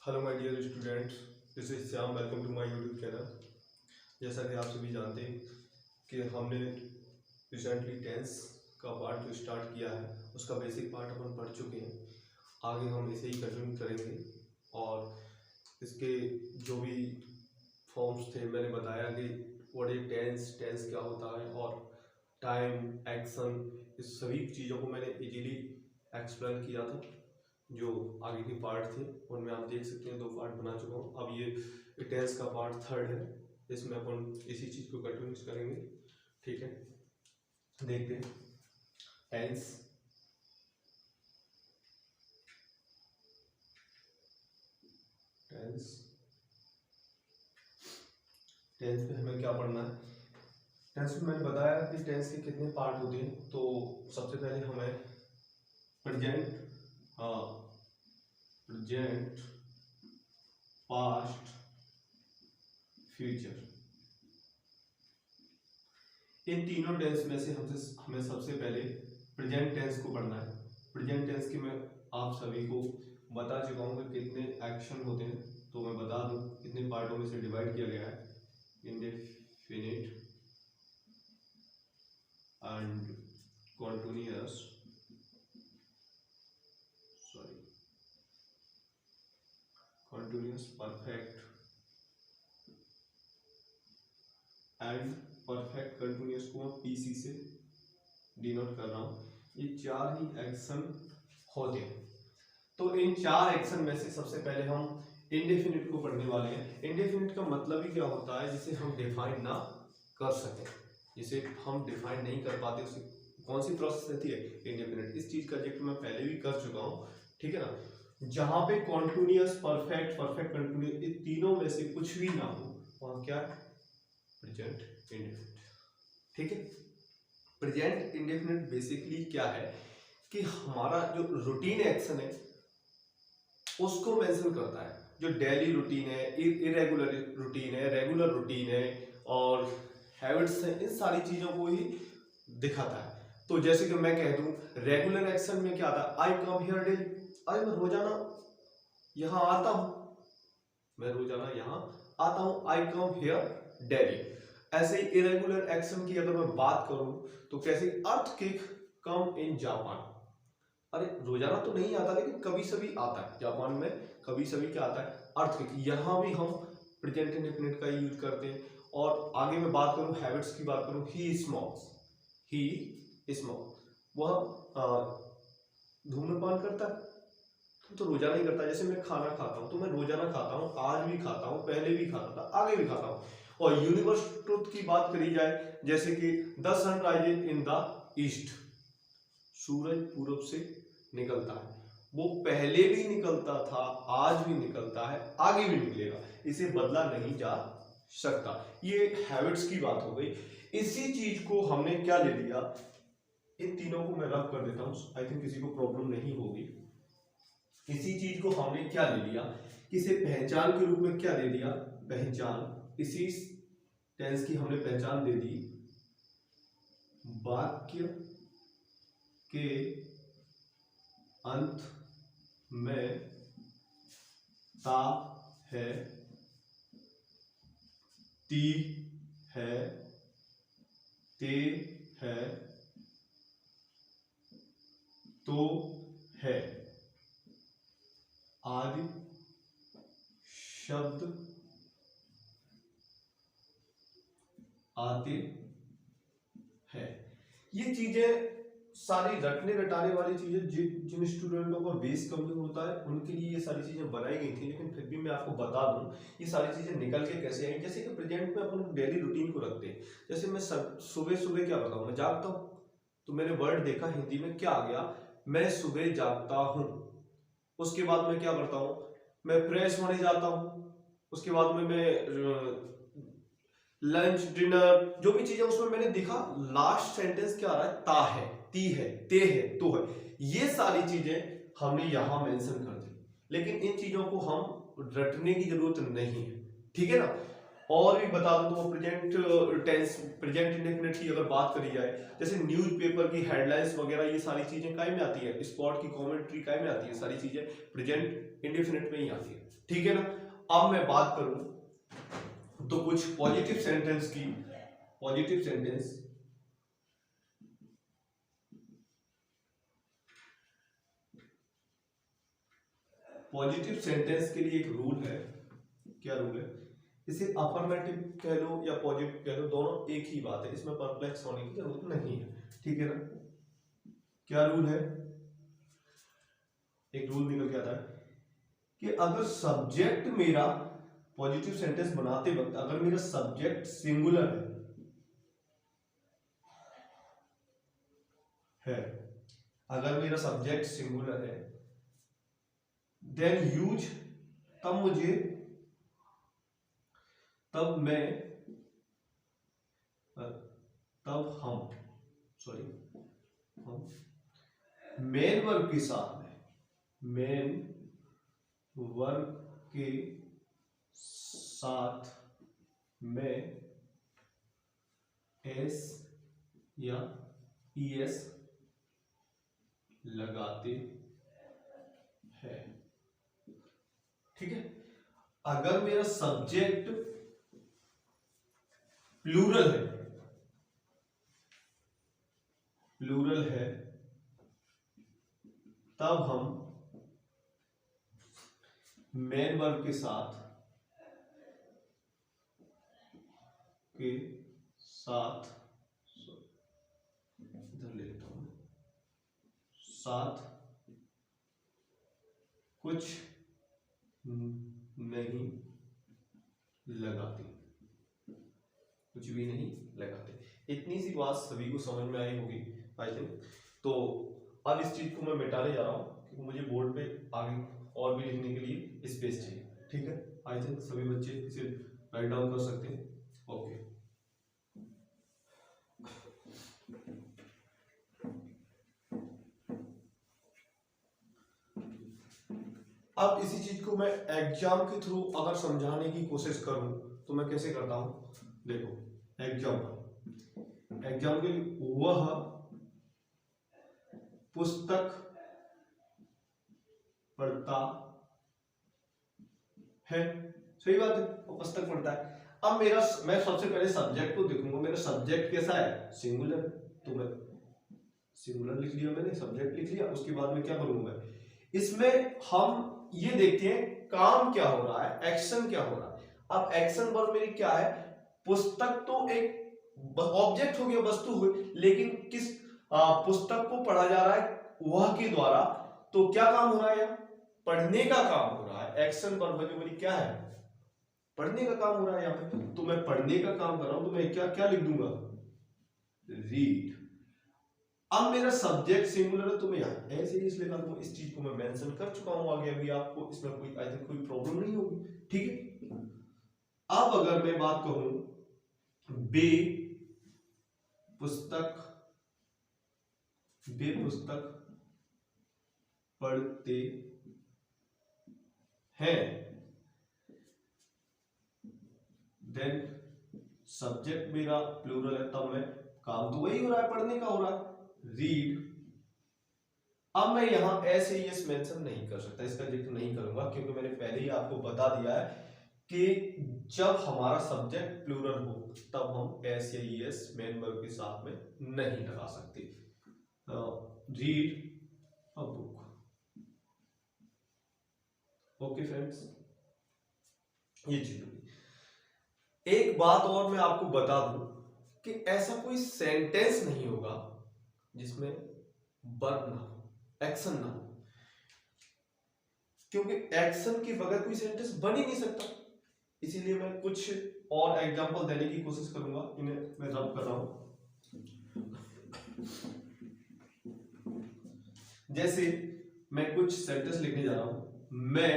Hello my dear students, this is Shyam. Welcome to my YouTube channel. जैसा कि आप सभी जानते हैं कि हमने रिसेंटली टेंस का पार्ट जो स्टार्ट किया है उसका बेसिक पार्ट अपन पढ़ चुके हैं। आगे हम इसे ही कंटिन्यू करेंगे और इसके जो भी फॉर्म्स थे मैंने बताया कि व्हाट इज टेंस, टेंस क्या होता है और टाइम, एक्शन, इस सभी चीज़ों को मैंने इजीली एक्सप्लेन किया था। जो आगे के पार्ट थे उनमें आप देख सकते हैं 2 पार्ट बना चुका हूँ। अब ये टेंस का पार्ट 3rd है, इसमें अपन इसी चीज़ को कंटिन्यू करेंगे। ठीक है, देखते हैं टेंस। टेंस टेंस में हमें क्या पढ़ना है? टेंस में मैंने बताया कि टेंस के कितने पार्ट होते हैं। तो सबसे पहले हमें प्रेजेंट, पास्ट, फ्यूचर, इन तीनों टेंस में से हमें सबसे पहले प्रेजेंट टेंस को पढ़ना है। प्रेजेंट टेंस की मैं आप सभी को बता चुका हूँ कि कितने एक्शन होते हैं। तो मैं बता दूं कितने पार्टों में से डिवाइड किया गया है। Indefinite and continuous, continuous, perfect and perfect continuous को मैं पीसी से डिनोट कर रहा हूँ। ये 4 ही एक्शन होते हैं। तो इन 4 एक्शन में से सबसे पहले हम इंडेफिनिट को पढ़ने वाले हैं। इंडेफिनिट का मतलब ही क्या होता है? जिसे हम डिफाइन ना कर सकें, जिसे हम डिफाइन नहीं कर पाते, उसे कौन सी प्रोसेस रहती है? इंडेफिनिट। इस चीज का जिक्र मैं पहले भी कर चुका हूँ, ठीक है ना। जहां पे कॉन्टिन्यूअस, परफेक्ट, परफेक्ट कंटिन्यूअस, इन तीनों में से कुछ भी ना हो वहां क्या है? Present indefinite. ठीक है। प्रेजेंट इंडेफिनिट बेसिकली क्या है कि हमारा जो रूटीन एक्शन है उसको मेंशन करता है। जो डेली रूटीन है, इरेगुलर रूटीन है, रेगुलर रूटीन है और हैबिट्स है, इन सारी चीजों को ही दिखाता है। तो जैसे कि मैं कह दूं रेगुलर एक्शन में क्या आता है? आई कम हियर डेली। अरे मैं रोजाना यहाँ आता हूं, मैं रोजाना यहाँ आता हूं। आई कम हियर डेली। ऐसे ही इरेगुलर एक्शन की अगर मैं बात करूं तो कैसे? Earthquake come in Japan. अरे रोजाना तो नहीं आता लेकिन कभी सभी आता है। जापान में कभी सभी क्या आता है? अर्थक्वेक। यहां भी हम प्रेजेंट इंडेफिनिट का यूज करते हैं। और आगे मैं बात करूं, हैबिट्स की बात करूं, ही स्मोक्स, ही स्मोक्स, वह धूम्रपान करता है। तो रोजाना ही करता है। जैसे मैं खाना खाता हूं तो मैं रोजाना खाता हूं, आज भी खाता हूं, पहले भी खाता था, आगे भी खाता हूं। और यूनिवर्स ट्रुथ की बात करी जाए जैसे कि the sun rises in the east, सूरज पूरब से निकलता है। वो पहले भी निकलता था, आज भी निकलता है, आगे भी निकलेगा, इसे बदला नहीं जा सकता। ये हैबिट्स की बात हो गई। इसी चीज को हमने क्या ले लिया? इन तीनों को मैं रब कर देता हूं, आई थिंक किसी को प्रॉब्लम नहीं होगी। इसी चीज को हमने क्या ले लिया? इसे पहचान के रूप में क्या दे दिया? पहचान। इसी टेंस की हमने पहचान दे दी, वाक्य के अंत में ता है, ती है, ते है, तो है आदि शब्द आते हैं। ये चीजें सारी रटने रटाने वाली चीजें जिन स्टूडेंटों का बेस कमजोर होता है उनके लिए ये सारी चीजें बनाई गई थी। लेकिन फिर भी मैं आपको बता दूं ये सारी चीजें निकल के कैसे आई। जैसे कि प्रेजेंट में अपन डेली रूटीन को रखते हैं। जैसे मैं सुबह सुबह क्या बताऊं? मैं जागता हूं तो मैंने वर्ड देखा हिंदी में क्या आ गया? मैं सुबह जागता हूं। उसके बाद मैं क्या करता हूं? मैं फ्रेश होने जाता हूं। उसके बाद में मैं लंच, डिनर, जो भी चीजें उसमें मैंने देखा, लास्ट सेंटेंस क्या आ रहा है? ता है, ती है, ते है, तो है। ये सारी चीजें हमने यहां मेंशन कर दी। लेकिन इन चीजों को हम रटने की जरूरत नहीं है, ठीक है ना। और भी बता दूं तो वो प्रेजेंट टेंस, प्रेजेंट इंडेफिनिट की अगर बात करी जाए, जैसे न्यूज़पेपर की हेडलाइंस वगैरह, ये सारी चीजें काय में आती है, स्पोर्ट की कमेंट्री काय में आती है, सारी चीजें प्रेजेंट इंडेफिनिट में ही आती है, ठीक है ना। अब मैं बात करूं तो कुछ पॉजिटिव सेंटेंस की, पॉजिटिव सेंटेंस, पॉजिटिव सेंटेंस के लिए एक रूल है। क्या रूल है? इसे अफर्मेटिव कह लो या पॉजिटिव कह लो, दोनों एक ही बात है, इसमें परप्लेक्स होने की जरूरत नहीं है, ठीक है ना। क्या रूल है? एक रूल निकल के आता है कि अगर सब्जेक्ट मेरा, पॉजिटिव सेंटेंस बनाते वक्त अगर मेरा सब्जेक्ट सिंगुलर है, अगर मेरा सब्जेक्ट सिंगुलर है, देन यूज, हम मेन वर्ब के साथ में, मेन वर्ब के साथ में एस या ईएस लगाते हैं, ठीक है। अगर मेरा सब्जेक्ट प्लूरल है तब हम मेन वर्ब के साथ इधर ले लेता हूं, साथ कुछ नहीं लगाते, कुछ भी नहीं लगाते। इतनी सी बात सभी को समझ में आई होगी आई थिंक। तो अब इस चीज को मैं मिटाने जा रहा हूं क्योंकि मुझे बोर्ड पे आगे और भी लिखने के लिए स्पेस चाहिए, ठीक है। आई थिंक सभी बच्चे इसे राइट डाउन कर सकते हैं। ओके, अब इसी चीज को मैं एग्जाम के थ्रू अगर समझाने की कोशिश करूं तो मैं कैसे करता हूं, देखो एग्जाम्पल, वह पुस्तक पढ़ता है, सही बात है, वो पुस्तक पढ़ता है। अब मैं सबसे पहले सब्जेक्ट को देखूंगा, मेरा सब्जेक्ट कैसा है, सिंगुलर, तो मैं सिंगुलर लिख लिया, मैंने सब्जेक्ट लिख लिया। उसके बाद में क्या करूंगा, इसमें हम ये देखते हैं काम क्या हो रहा है, एक्शन क्या हो रहा है। अब एक्शन वर्ब मेरी क्या है, पुस्तक तो एक ऑब्जेक्ट हो गया, वस्तु हुई, लेकिन किस पुस्तक को पढ़ा जा रहा है वह के द्वारा, तो क्या काम हो रहा है, पढ़ने का काम हो रहा है। एक्शन वर्ब जो मेरी क्या है, पढ़ने का काम हो रहा है यहाँ पे, तो मैं पढ़ने का काम कर रहा हूं, तो मैं क्या क्या लिख दूंगा, रीड। अब मेरा सब्जेक्ट सिंगुलर है तो मैं यहाँ ऐसे ही इसलिए कर दूंगा, इस चीज को मैं मेंशन कर चुका हूं आगे, अभी आपको इसमें कोई आई थिंक कोई प्रॉब्लम नहीं होगी, ठीक है। अब अगर मैं बात कहूं बे पुस्तक पढ़ते हैं, देन सब्जेक्ट मेरा प्लूरल है, तब मैं काम तो वही हो रहा है, पढ़ने का हो रहा है, रीड। अब मैं यहां ऐसे एस मेंशन नहीं कर सकता, इसका जिक्र नहीं करूंगा क्योंकि मैंने पहले ही आपको बता दिया है कि जब हमारा सब्जेक्ट प्लूरल हो तब हम एस या एस मेन वर्ब के साथ में नहीं लगा सकते। Read a book. Okay friends, ये चीज होगी। एक बात और मैं आपको बता दूं कि ऐसा कोई सेंटेंस नहीं होगा जिसमें वर्ब ना हो, एक्शन ना हो, क्योंकि एक्शन के बगैर कोई सेंटेंस बन ही नहीं सकता। इसीलिए मैं कुछ और एग्जांपल देने की कोशिश करूंगा, इन्हें मैं रब कर रहा हूं। जैसे मैं कुछ सेंटेंस लिखने जा रहा हूं, मैं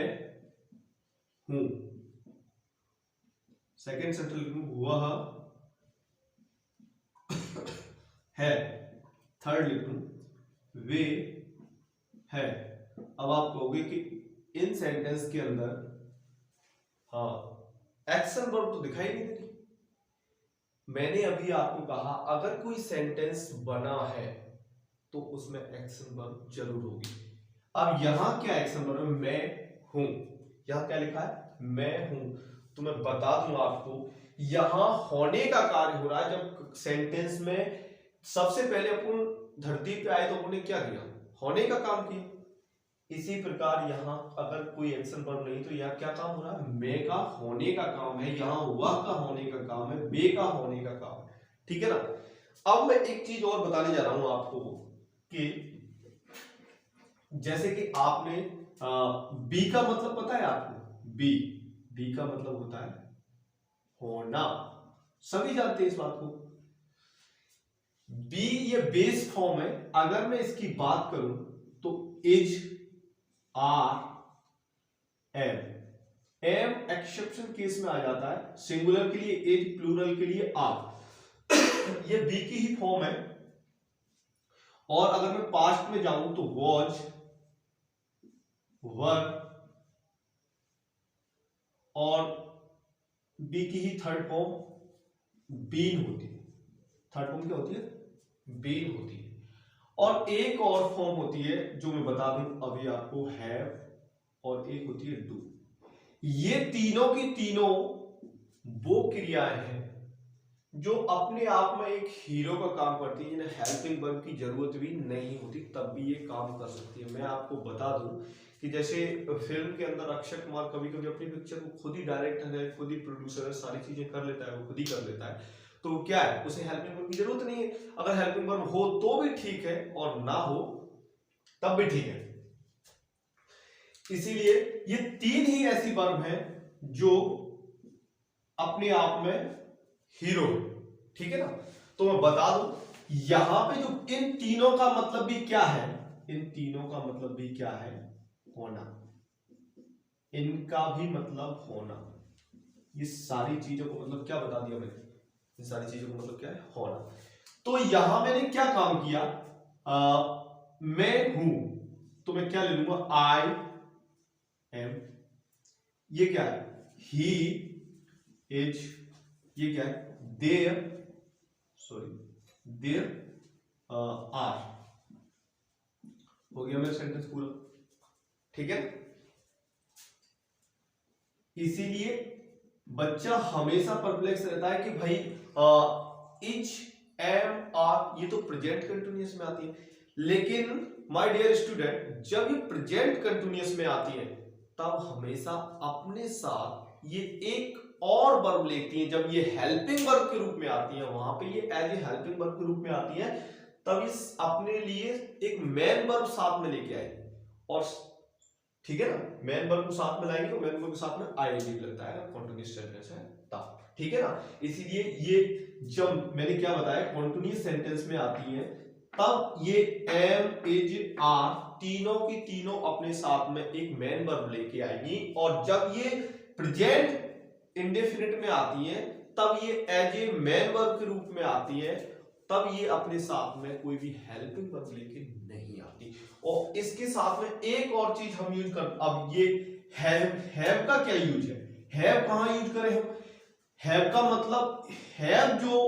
हूं, सेकेंड सेंटेंस लिखूं वह है, थर्ड लिखूं वे है। अब आप कहोगे कि इन सेंटेंस के अंदर हाँ एक्शन वर्ब तो दिखाई नहीं दे रही। मैंने अभी आपको कहा अगर कोई सेंटेंस बना है तो उसमें एक्शन वर्ब जरूर होगी। अब यहां क्या एक्शन वर्ब है? मैं हूं। यहां क्या लिखा है? मैं हूं। तो मैं बता दूं आपको, यहां होने का कार्य हो रहा है। जब सेंटेंस में सबसे पहले अपन धरती पे आए तो उन्होंने क्या किया? होने का काम किया। इसी प्रकार यहां अगर कोई एक्शन वर्ब नहीं तो यहां क्या काम हो रहा है? मैं का होने का काम है, यहां वह का होने का काम है, बे का होने का काम है। ठीक है ना? अब मैं एक चीज और बताने जा रहा हूं आपको कि जैसे कि आपने बी का मतलब पता है आपको? बी, बी का मतलब होता है होना। सभी जानते हैं इस बात को। बी ये बेस फॉर्म है। अगर मैं इसकी बात करूं तो is, are, am. Am exception case में आ जाता है। सिंगुलर के लिए इज, प्लूरल के लिए आर। ये बी की ही फॉर्म है। और अगर मैं पास्ट में जाऊं तो वॉज, वर, और बी की ही थर्ड फॉर्म बीन होती है। थर्ड फॉर्म क्या होती है? बीन होती है। और एक और फॉर्म होती है जो मैं बता दूं अभी आपको, हैव, और एक होती है डू। ये तीनों की तीनों वो क्रियाएं हैं जो अपने आप में एक हीरो का काम करती है, जिन्हें हेल्पिंग वर्ब की जरूरत भी नहीं होती, तब भी ये काम कर सकती है। मैं आपको बता दूं कि जैसे फिल्म के अंदर अक्षय कुमार कभी कभी अपनी पिक्चर को खुद ही डायरेक्टर है, खुद ही प्रोड्यूसर है, सारी चीजें कर लेता है, वो खुद ही कर लेता है। तो क्या है, उसे हेल्पिंग वर्ब की जरूरत नहीं है। अगर हेल्पिंग वर्ब हो तो भी ठीक है, और ना हो तब भी ठीक है। इसीलिए ये तीन ही ऐसी वर्ब हैं जो अपने आप में हीरो है। ठीक है ना? तो मैं बता दूं यहां पे जो इन तीनों का मतलब भी क्या है? इन तीनों का मतलब भी क्या है? होना। इनका भी मतलब होना। ये सारी चीजों को मतलब क्या बता दिया मैंने? इन सारी चीजों को मतलब क्या है? होना। तो यहां मैंने क्या काम किया? मैं हूं, तो मैं क्या ले लूंगा? I am. ये क्या है? He is. ये क्या है? There, sorry, there are. हो गया मेरा सेंटेंस पूरा। ठीक है? इसीलिए बच्चा हमेशा परप्लेक्स रहता है कि भाई इच, एम, आर ये तो प्रेजेंट कंटिन्यूअस में आती है, लेकिन माय डियर स्टूडेंट जब ये प्रेजेंट कंटिन्यूअस में आती है तब हमेशा अपने साथ ये एक और वर्ब लेती है। जब ये हेल्पिंग वर्ब के रूप में आती है, वहां पे ये एज ए हेल्पिंग वर्ब के रूप में आती है, तब इस अपने लिए एक मेन वर्ब साथ में लेके आएगी। और ठीक है ना, मेन वर्ब को साथ में लाएंगे तो मेन वर्ब के साथ में आईएनजी लगता है ना, कॉन्टिन्यूअस सेंटेंस है तब। ठीक है ना? इसीलिए ये जब मैंने क्या बताया, कॉन्टिन्यूअस सेंटेंस में आती है तब ये एम, इज, आर तीनों की तीनों अपने साथ में एक मेन वर्ब लेके आएंगी। और जब ये प्रेजेंट इंडेफिनिट में आती है तब ये एज ए मेन वर्ब के रूप में आती है, तब ये अपने साथ में कोई भी हेल्पिंग वर्ब लेके नहीं आती। और इसके साथ में एक और चीज हम यूज कर, अब ये हैव का क्या यूज है? हैव कहां यूज करें हम? हैव का मतलब, हैव जो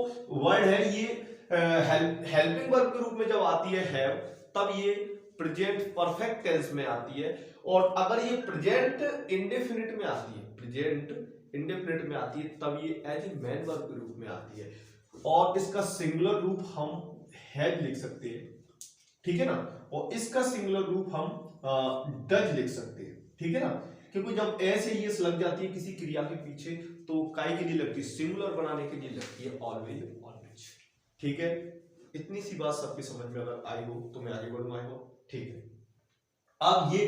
वर्ड है ये हेल्पिंग वर्ब के रूप में जब आती है हैव, तब ये प्रेजेंट परफेक्ट टेंस में आती है। और अगर ये प्रेजेंट इंडेफिनिट में आती है, प्रेजेंट इंडेफिनिट में आती है, तब ये एज ए मेन वर्ब के रूप में आती है। और इसका सिंगुलर रूप हम हैव लिख सकते हैं। ठीक है ना? और इसका सिंगुलर रूप हम डज लिख सकते हैं। ठीक है ना? क्योंकि जब ऐसे यस लग जाती है किसी क्रिया के पीछे तो काय के लिए लगती है? सिंगुलर बनाने के लिए लगती है ऑलवेज, ऑलवेज। ठीक है? इतनी सी बात सबकी समझ में अगर आई हो तो मैं आगे बढ़ूंगा। आई हो? ठीक है। अब ये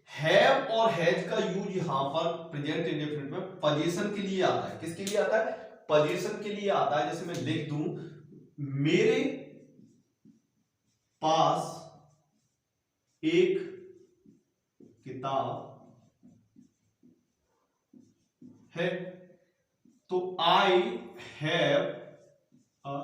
हैव और हैज का यूज यहां पर प्रेजेंट इंडेफिनिट में पोजीशन के लिए आता है। किसके लिए आता है? पोजीशन के लिए आता है। जैसे मैं लिख दूं मेरे पास एक किताब है, तो आई हैव अ